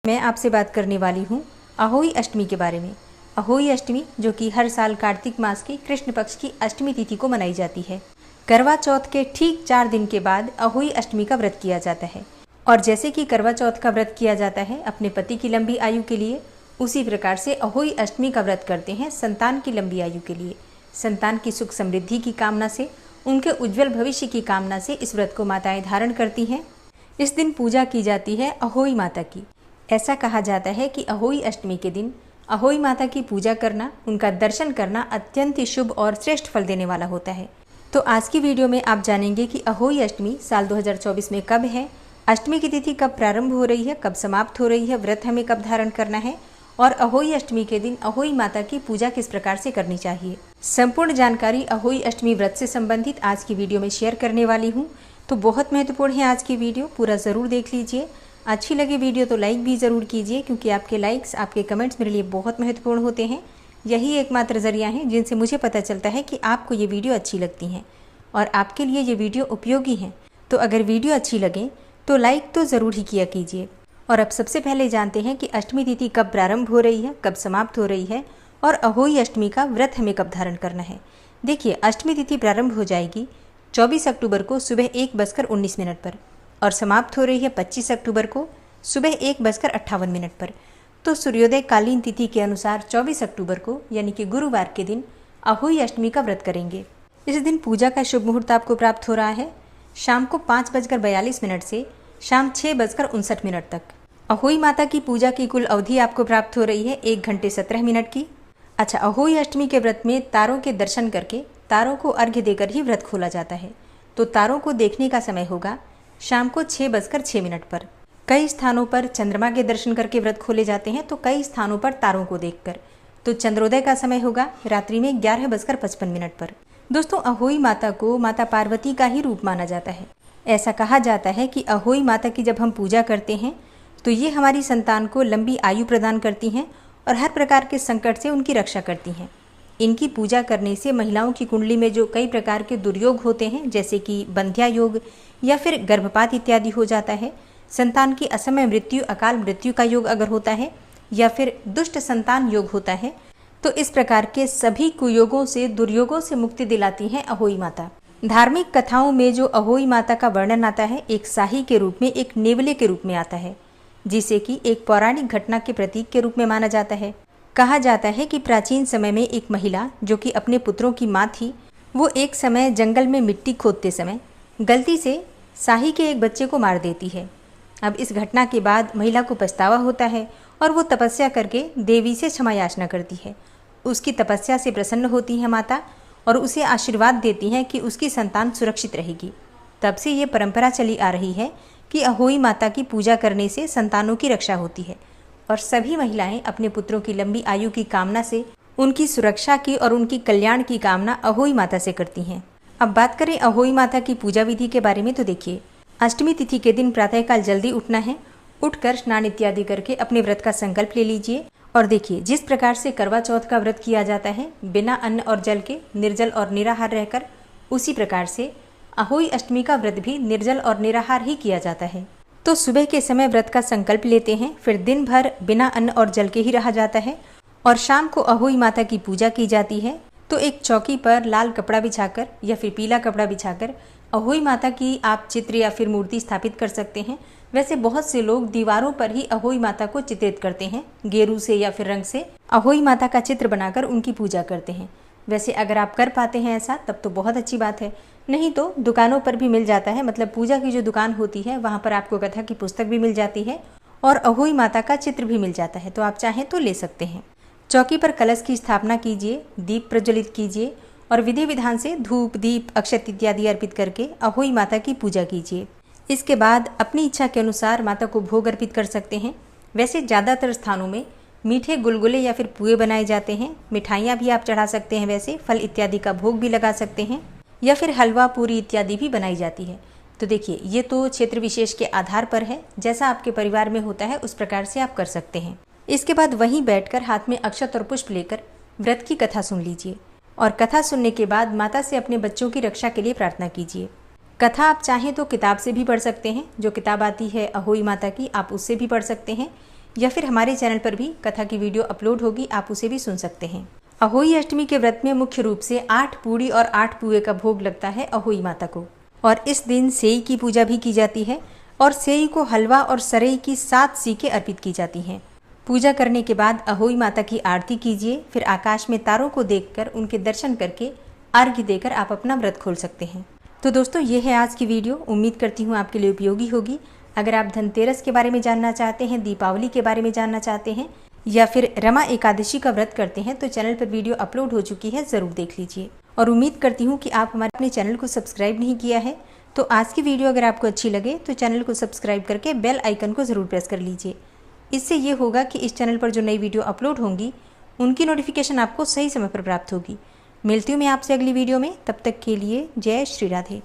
मैं आपसे बात करने वाली हूँ अहोई अष्टमी के बारे में। अहोई अष्टमी जो कि हर साल कार्तिक मास की कृष्ण पक्ष की अष्टमी तिथि को मनाई जाती है। करवा चौथ के ठीक 4 दिन के बाद अहोई अष्टमी का व्रत किया जाता है। और जैसे कि करवा चौथ का व्रत किया जाता है अपने पति की लंबी आयु के लिए, उसी प्रकार से अहोई अष्टमी का व्रत करते हैं संतान की लंबी आयु के लिए। संतान की सुख समृद्धि की कामना से, उनके उज्जवल भविष्य की कामना से इस व्रत को माताएं धारण करती हैं। इस दिन पूजा की जाती है अहोई माता की। ऐसा कहा जाता है कि अहोई अष्टमी के दिन अहोई माता की पूजा करना, उनका दर्शन करना अत्यंत ही शुभ और श्रेष्ठ फल देने वाला होता है। तो आज की वीडियो में आप जानेंगे कि अहोई अष्टमी साल 2024 में कब है, अष्टमी की तिथि कब प्रारंभ हो रही है, कब समाप्त हो रही है, व्रत हमें कब धारण करना है और अहोई अष्टमी के दिन अहोई माता की पूजा किस प्रकार से करनी चाहिए। संपूर्ण जानकारी अहोई अष्टमी व्रत से संबंधित आज की वीडियो में शेयर करने वाली हूँ। तो बहुत महत्वपूर्ण है आज की वीडियो, पूरा ज़रूर देख लीजिए। अच्छी लगे वीडियो तो लाइक भी ज़रूर कीजिए, क्योंकि आपके लाइक्स, आपके कमेंट्स मेरे लिए बहुत महत्वपूर्ण होते हैं। यही एकमात्र ज़रिया है जिनसे मुझे पता चलता है कि आपको ये वीडियो अच्छी लगती हैं और आपके लिए ये वीडियो उपयोगी है। तो अगर वीडियो अच्छी लगे तो लाइक तो ज़रूर ही किया कीजिए। और अब सबसे पहले जानते हैं कि अष्टमी तिथि कब प्रारंभ हो रही है, कब समाप्त हो रही है और अहोई अष्टमी का व्रत हमें कब धारण करना है। देखिए, अष्टमी तिथि प्रारंभ हो जाएगी 24 अक्टूबर को सुबह 1:19 पर और समाप्त हो रही है 25 अक्टूबर को सुबह 1:58 पर। तो सूर्योदय कालीन तिथि के अनुसार 24 अक्टूबर को यानी कि गुरुवार के दिन अहोई अष्टमी का व्रत करेंगे। इस दिन पूजा का शुभ मुहूर्त आपको प्राप्त हो रहा है शाम को 5:42 से शाम 6:59 तक। अहोई माता की पूजा की कुल अवधि आपको प्राप्त हो रही है 1 घंटे 17 मिनट की। अच्छा, अहोई अष्टमी के व्रत में तारों के दर्शन करके तारों को अर्घ्य देकर ही व्रत खोला जाता है। तो तारों को देखने का समय होगा शाम को 6:06 पर। कई स्थानों पर चंद्रमा के दर्शन करके व्रत खोले जाते हैं, तो कई स्थानों पर तारों को देखकर। तो चंद्रोदय का समय होगा रात्रि में 11:55 पर। दोस्तों, अहोई माता को माता पार्वती का ही रूप माना जाता है। ऐसा कहा जाता है कि अहोई माता की जब हम पूजा करते हैं तो ये हमारी संतान को लंबी आयु प्रदान करती हैं और हर प्रकार के संकट से उनकी रक्षा करती हैं। इनकी पूजा करने से महिलाओं की कुंडली में जो कई प्रकार के दुर्योग होते हैं, जैसे कि बंध्या योग या फिर गर्भपात इत्यादि हो जाता है, संतान की असमय मृत्यु, अकाल मृत्यु का योग अगर होता है या फिर दुष्ट संतान योग होता है, तो इस प्रकार के सभी कुयोगों से, दुर्योगों से मुक्ति दिलाती हैं अहोई माता। धार्मिक कथाओं में जो अहोई माता का वर्णन आता है एक शाही के रूप में, एक नेवले के रूप में आता है, जिसे कि एक पौराणिक घटना के प्रतीक के रूप में माना जाता है। कहा जाता है कि प्राचीन समय में एक महिला जो कि अपने पुत्रों की माँ थी, वो एक समय जंगल में मिट्टी खोदते समय गलती से शाही के एक बच्चे को मार देती है। अब इस घटना के बाद महिला को पछतावा होता है और वो तपस्या करके देवी से क्षमा याचना करती है। उसकी तपस्या से प्रसन्न होती है माता और उसे आशीर्वाद देती हैं कि उसकी संतान सुरक्षित रहेगी। तब से ये परंपरा चली आ रही है कि अहोई माता की पूजा करने से संतानों की रक्षा होती है और सभी महिलाएं अपने पुत्रों की लंबी आयु की कामना से, उनकी सुरक्षा की और उनकी कल्याण की कामना अहोई माता से करती हैं। अब बात करें अहोई माता की पूजा विधि के बारे में, तो देखिए, अष्टमी तिथि के दिन प्रातःकाल जल्दी उठना है। उठकर स्नान इत्यादि करके अपने व्रत का संकल्प ले लीजिए। और देखिए, जिस प्रकार से करवा चौथ का व्रत किया जाता है बिना अन्न और जल के, निर्जल और निराहार रहकर, उसी प्रकार से अहोई अष्टमी का व्रत भी निर्जल और निराहार ही किया जाता है। तो सुबह के समय व्रत का संकल्प लेते हैं, फिर दिन भर बिना अन्न और जल के ही रहा जाता है और शाम को अहोई माता की पूजा की जाती है। तो एक चौकी पर लाल कपड़ा बिछाकर या फिर पीला कपड़ा बिछाकर अहोई माता की आप चित्र या फिर मूर्ति स्थापित कर सकते हैं। वैसे बहुत से लोग दीवारों पर ही अहोई माता को चित्रित करते हैं, गेरू से या फिर रंग से अहोई माता का चित्र बनाकर उनकी पूजा करते हैं। वैसे अगर आप कर पाते हैं ऐसा, तब तो बहुत अच्छी बात है। नहीं तो दुकानों पर भी मिल जाता है, मतलब पूजा की जो दुकान होती है वहाँ पर आपको कथा की पुस्तक भी मिल जाती है और अहोई माता का चित्र भी मिल जाता है, तो आप चाहें तो ले सकते हैं। चौकी पर कलश की स्थापना कीजिए, दीप प्रज्वलित कीजिए और विधि विधान से धूप, दीप, अक्षत इत्यादि अर्पित करके अहोई माता की पूजा कीजिए। इसके बाद अपनी इच्छा के अनुसार माता को भोग अर्पित कर सकते हैं। वैसे ज़्यादातर स्थानों में मीठे गुलगुले या फिर पुए बनाए जाते हैं, मिठाइयाँ भी आप चढ़ा सकते हैं, वैसे फल इत्यादि का भोग भी लगा सकते हैं या फिर हलवा, पूरी इत्यादि भी बनाई जाती है। तो देखिए, ये तो क्षेत्र विशेष के आधार पर है, जैसा आपके परिवार में होता है उस प्रकार से आप कर सकते हैं। इसके बाद वहीं बैठकर हाथ में अक्षत और पुष्प लेकर व्रत की कथा सुन लीजिए और कथा सुनने के बाद माता से अपने बच्चों की रक्षा के लिए प्रार्थना कीजिए। कथा आप चाहें तो किताब से भी पढ़ सकते हैं, जो किताब आती है अहोई माता की, आप उससे भी पढ़ सकते हैं, या फिर हमारे चैनल पर भी कथा की वीडियो अपलोड होगी, आप उसे भी सुन सकते हैं। अहोई अष्टमी के व्रत में मुख्य रूप से 8 पूड़ी और 8 पुए का भोग लगता है अहोई माता को, और इस दिन सेई की पूजा भी की जाती है और सेई को हलवा और सरई की 7 सीखें अर्पित की जाती हैं। पूजा करने के बाद अहोई माता की आरती कीजिए, फिर आकाश में तारों को देखकर उनके दर्शन करके अर्घ्य देकर आप अपना व्रत खोल सकते हैं। तो दोस्तों, ये है आज की वीडियो। उम्मीद करती हूँ आपके लिए उपयोगी होगी। अगर आप धनतेरस के बारे में जानना चाहते हैं, दीपावली के बारे में जानना चाहते हैं या फिर रमा एकादशी का व्रत करते हैं तो चैनल पर वीडियो अपलोड हो चुकी है, ज़रूर देख लीजिए। और उम्मीद करती हूँ कि आप हमारे अपने चैनल को सब्सक्राइब नहीं किया है तो आज की वीडियो अगर आपको अच्छी लगे तो चैनल को सब्सक्राइब करके बेल आइकन को ज़रूर प्रेस कर लीजिए। इससे ये होगा कि इस चैनल पर जो नई वीडियो अपलोड होंगी उनकी नोटिफिकेशन आपको सही समय पर प्राप्त होगी। मिलती हूँ मैं आपसे अगली वीडियो में, तब तक के लिए जय श्री राधे।